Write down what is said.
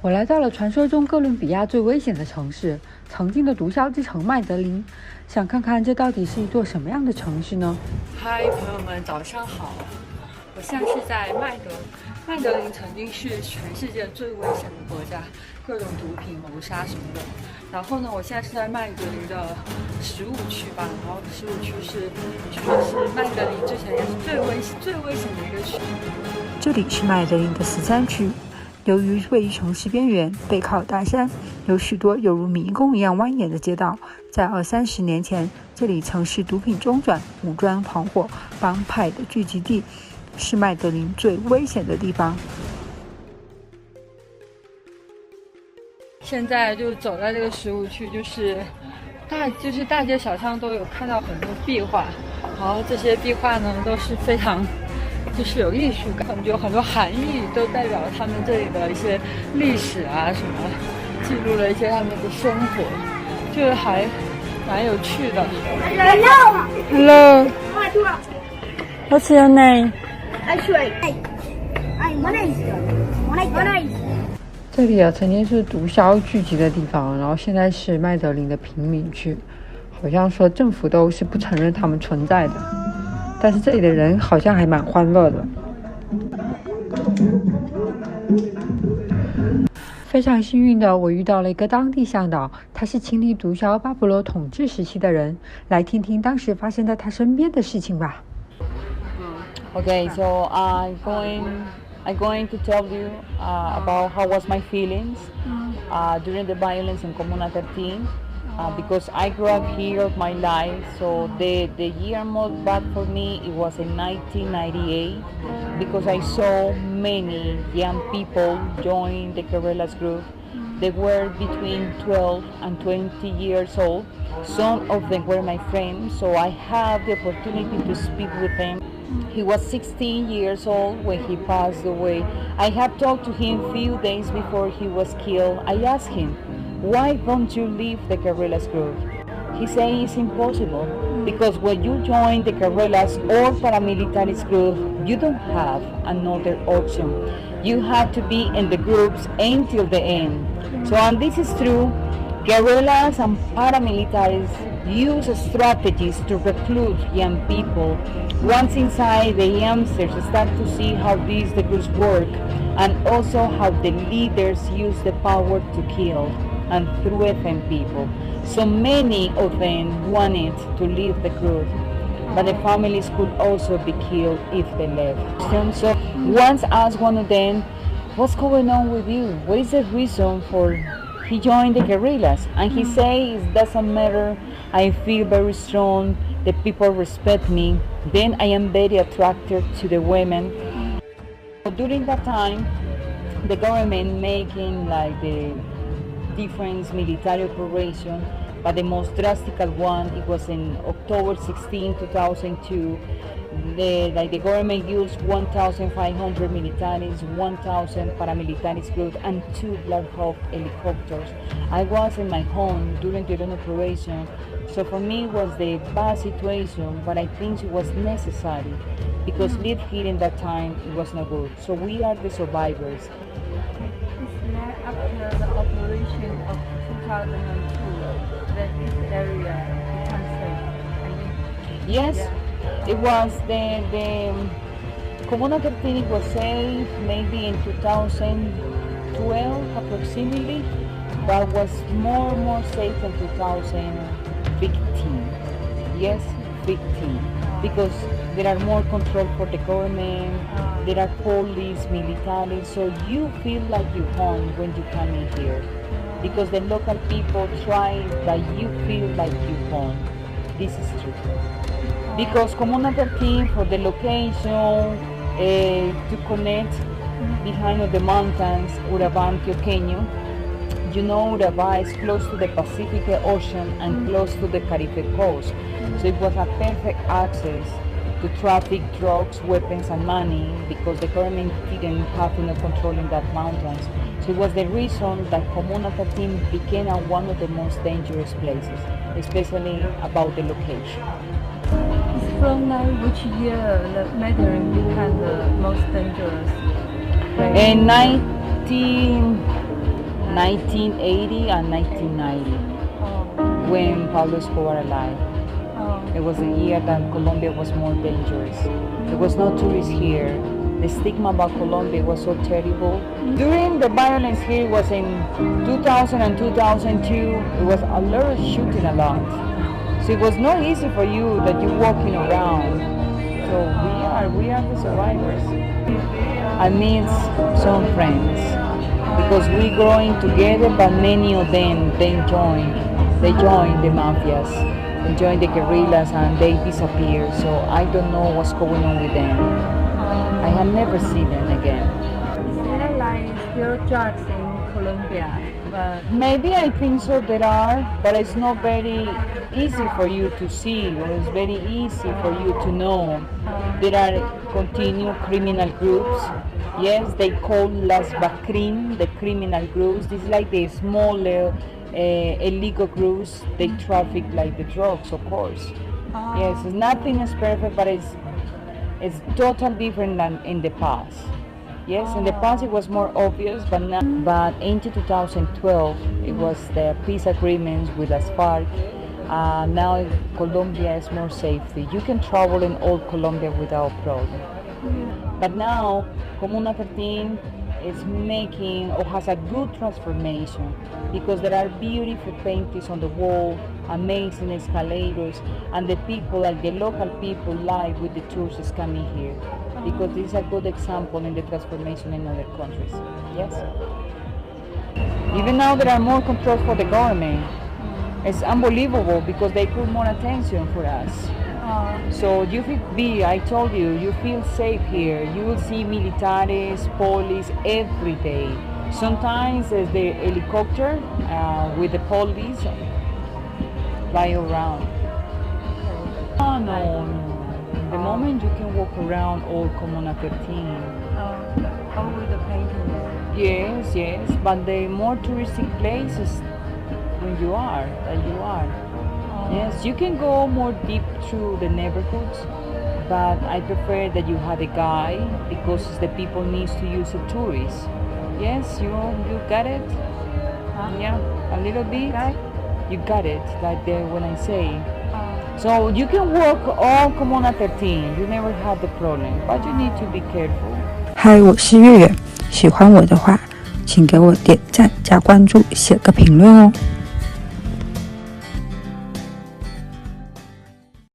我来到了传说中哥伦比亚最危险的城市，曾经的毒枭之城麦德林，想看看这到底是一座什么样的城市呢？嗨，朋友们，早上好！我现在是在麦德林，曾经是全世界最危险的国家，各种毒品、谋杀什么的。然后呢，我现在是在麦德林的15区吧，然后15区是麦德林之前也是最危险的一个区。这里是麦德林的13区。由于位于城市边缘，背靠大山，有许多犹如迷宫一样蜿蜒的街道。在20-30年前，这里曾是毒品中转、武装团伙、帮派的聚集地，是麦德林最危险的地方。现在就走在这个15区，就是大街小巷都有看到很多壁画，然后这些壁画呢都是非常就是有艺术感，有很多含义，都代表他们这里的一些历史啊什么，记录了一些他们的生活，就是还蛮有趣的。Hello. What's your name? 这里曾经是毒枭聚集的地方，然后现在是麦德林的贫民区，好像说政府都是不承认他们存在的。但是这里的人好像还蛮欢乐的。非常幸运的，我遇到了一个当地向导，他是经历毒枭巴勃罗统治时期的人，来听听当时发生在他身边的事情吧。Okay, so I'm going to tell you about how was my feelings during the violence in Comuna 13. Because I grew up here my life, so the year most bad for me, it was in 1998, because I saw many young people join the guerrillas group. They were between 12 and 20 years old. Some of them were my friends, so I had the opportunity to speak with them. He was 16 years old when he passed away. I had talked to him a few days before he was killed. I asked him, why don't you leave the guerrillas group? He said it's impossible, because when you join the guerrillas or paramilitaries group, you don't have another option. You have to be in the groups until the end. So, and this is true, guerrillas and paramilitaries use strategies to recruit young people. Once inside, the youngsters start to see how the groups work, and also how the leaders use the power to kill and threaten people. So many of them wanted to leave the group, but the families could also be killed if they left. So once asked one of them, what's going on with you? What is the reason for he joined the guerrillas? And he says, it doesn't matter, I feel very strong, the people respect me, then I am very attracted to the women. During that time, the government making like the different military operation, but the most drastic one, it was in October 16, 2002. The government used 1,500 militaries, 1,000 paramilitaries group, and 2 Black Hawk helicopters. I was in my home during the operation, so for me it was the bad situation, but I think it was necessary, because live here in that time, it was not good. So we are the survivors. After the operation of 2002, that this area became safe. Yes, yeah. It was the Comuna 13 was safe maybe in 2012 approximately, but was more safe in 2015. Yes, 15, because there are more control for the government, there are police, military, so you feel like you're home when you come in here, because the local people try that you feel like you're home. This is true. Because Comuna 13, for the location, to connect behind the mountains, Urabá, Antioqueño, you know Urabá is close to the Pacific Ocean and close to the Caribbean coast, so it was a perfect access to traffic, drugs, weapons and money, because the government didn't have enough control in that mountains. So it was the reason that Comuna 13 became one of the most dangerous places, especially about the location. From now, which year the Medellin became the most dangerous place? In 1980 and 1990 when Pablo Escobar alive. It was a year that Colombia was more dangerous. There was no tourists here. The stigma about Colombia was so terrible. During the violence here was in 2000 and 2002. It was a lot of shooting a lot. So it was not easy for you that you're walking around. So we are the survivors. I miss some friends because we growing together, but many of them they joined the mafias, they joined the guerrillas, and they disappear. So I don't know what's going on with them. I have never seen them again. There like still drugs in Colombia, but Maybe I think so there are, but it's not very easy for you to see, or it's very easy for you to know. There are continued criminal groups. Yes, they call las Bacrim, the criminal groups. This is like the smaller illegal groups. They traffic like the drugs, of course. Yes, nothing is perfect, but it's totally different than in the past. Yes, in the past it was more obvious, but now, but into 2012 it was the peace agreements with las FARC. Now Colombia is more safety. You can travel in all Colombia without problem. But now Comuna 13 is making or has a good transformation because there are beautiful paintings on the wall, amazing escalators, and the people, like the local people, live with the tourists coming here because this is a good example in the transformation in other countries. Yes. Even now there are more controls for the government. It's unbelievable because they put more attention for us. So you feel, I told you, you feel safe here. You will see militares, police every day. Sometimes there's the helicopter with the police fly around. Oh no. The moment you can walk around all Comuna 13. how with the painting? Yes, but the more touristic places when you are. Yes, you can go more deep through the neighborhoods, but I prefer that you have a guide because the people needs to use a tourist. Yes, you got it? Yeah, a little bit. You got it, like when I say. So you can walk all Comuna 13, you never have the problem, but you need to be careful. 嗨，我是月月，喜欢我的话，请给我点赞加关注，写个评论哦。